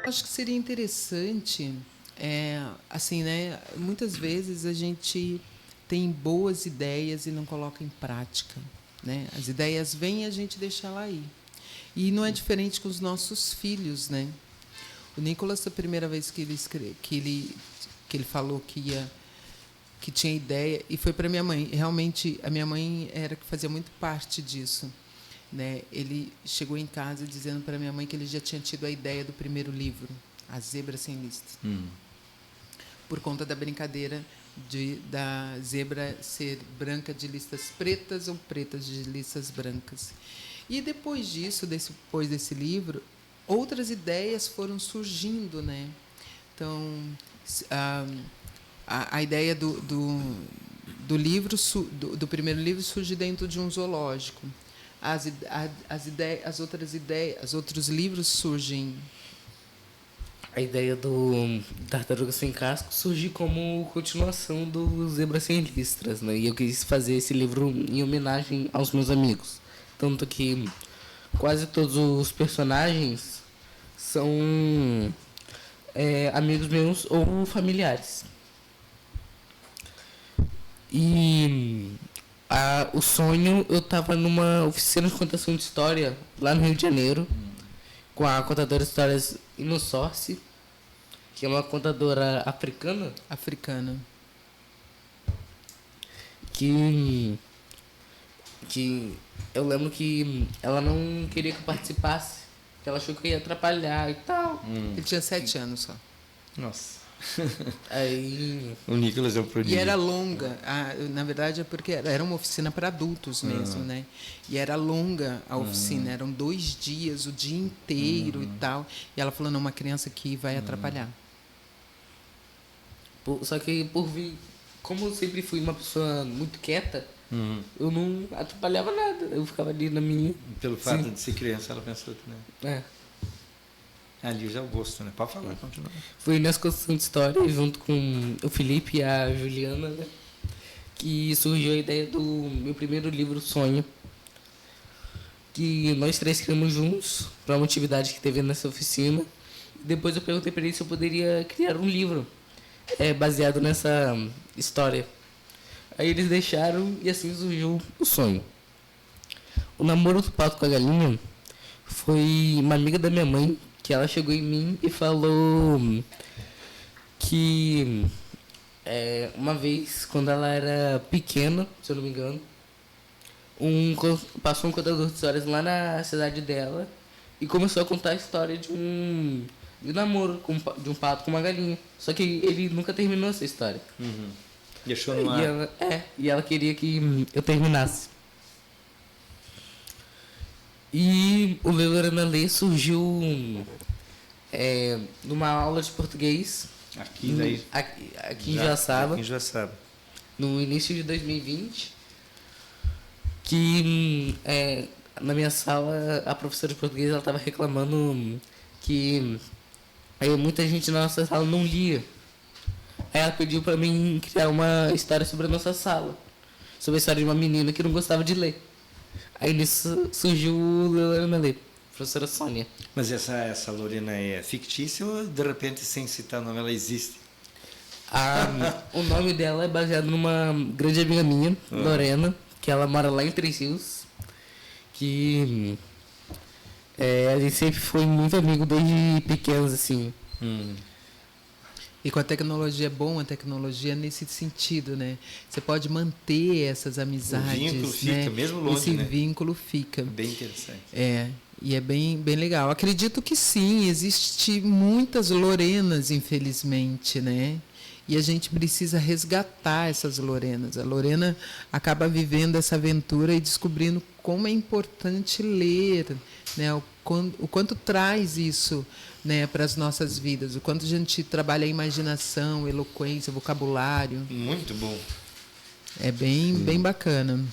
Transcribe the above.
Acho que seria interessante, assim, né? Muitas vezes a gente tem boas ideias e não coloca em prática, né? As ideias vêm e a gente deixa lá ir. E não é diferente com os nossos filhos, né? O Nicolas, a primeira vez que ele falou que tinha ideia, e foi para minha mãe. Realmente, a minha mãe era que fazia muito parte disso, né? Ele chegou em casa dizendo para minha mãe que ele já tinha tido a ideia do primeiro livro, A Zebra Sem Listas, por conta da brincadeira da zebra ser branca de listas pretas ou pretas de listas brancas. E depois disso, depois desse livro, outras ideias foram surgindo, né? Então, a ideia do livro, do primeiro livro, surge dentro de um zoológico. As outros livros surgem. A ideia do Tartaruga Sem Casco surgiu como continuação do Zebra Sem Listras, né? E eu quis fazer esse livro em homenagem aos meus amigos. Tanto que quase todos os personagens são amigos meus ou familiares. E o sonho, eu estava numa oficina de contação de história lá no Rio de Janeiro, com a contadora de histórias Inosorce, que é uma contadora africana. Que eu lembro que ela não queria que eu participasse, que ela achou que eu ia atrapalhar e tal. Ele tinha 7 anos só. Nossa. Aí... O Nicolas é um prodígio. E era longa. Na verdade, é porque era uma oficina para adultos mesmo, né? E era longa a oficina. Eram 2 dias, o dia inteiro e tal. E ela falou, não, uma criança aqui vai atrapalhar. Só que como eu sempre fui uma pessoa muito quieta, eu não atrapalhava nada. Eu ficava ali na minha... Pelo fato de ser criança, ela pensou também. Ali já é o gosto, né? Pode falar, continua. Fui nessa construção de história, junto com o Felipe e a Juliana, né? Que surgiu a ideia do meu primeiro livro, Sonho. Que nós 3 criamos juntos, para uma atividade que teve nessa oficina. Depois eu perguntei para eles se eu poderia criar um livro baseado nessa história. Aí eles deixaram e assim surgiu o Sonho. O namoro do pato com a galinha foi uma amiga da minha mãe, que ela chegou em mim e falou que uma vez, quando ela era pequena, se eu não me engano, passou um contador de histórias lá na cidade dela e começou a contar a história de um namoro de um pato com uma galinha. Só que ele nunca terminou essa história. Deixou no ar. E ela queria que eu terminasse. E o Lorena Lê surgiu numa aula de português aqui em Joaçaba, no início de 2020, que na minha sala a professora de português estava reclamando que muita gente na nossa sala não lia. Aí ela pediu para mim criar uma história sobre a nossa sala, sobre a história de uma menina que não gostava de ler. Aí nisso surgiu o Lorena Lê, professora Sônia. Mas essa Lorena é fictícia ou de repente, sem citar o nome, ela existe? O nome dela é baseado numa grande amiga minha, Lorena, que ela mora lá em Três Rios, que a gente sempre foi muito amigo desde pequenos, assim. E com a tecnologia, a tecnologia nesse sentido, né? Você pode manter essas amizades. O vínculo fica, mesmo longe, esse vínculo fica. Bem interessante. E é bem legal. Acredito que sim, existe muitas Lorenas, infelizmente, né? E a gente precisa resgatar essas Lorenas. A Lorena acaba vivendo essa aventura e descobrindo como é importante ler, né? O quanto traz isso, né, para as nossas vidas, o quanto a gente trabalha a imaginação, eloquência, vocabulário. Muito bom. É bem bacana.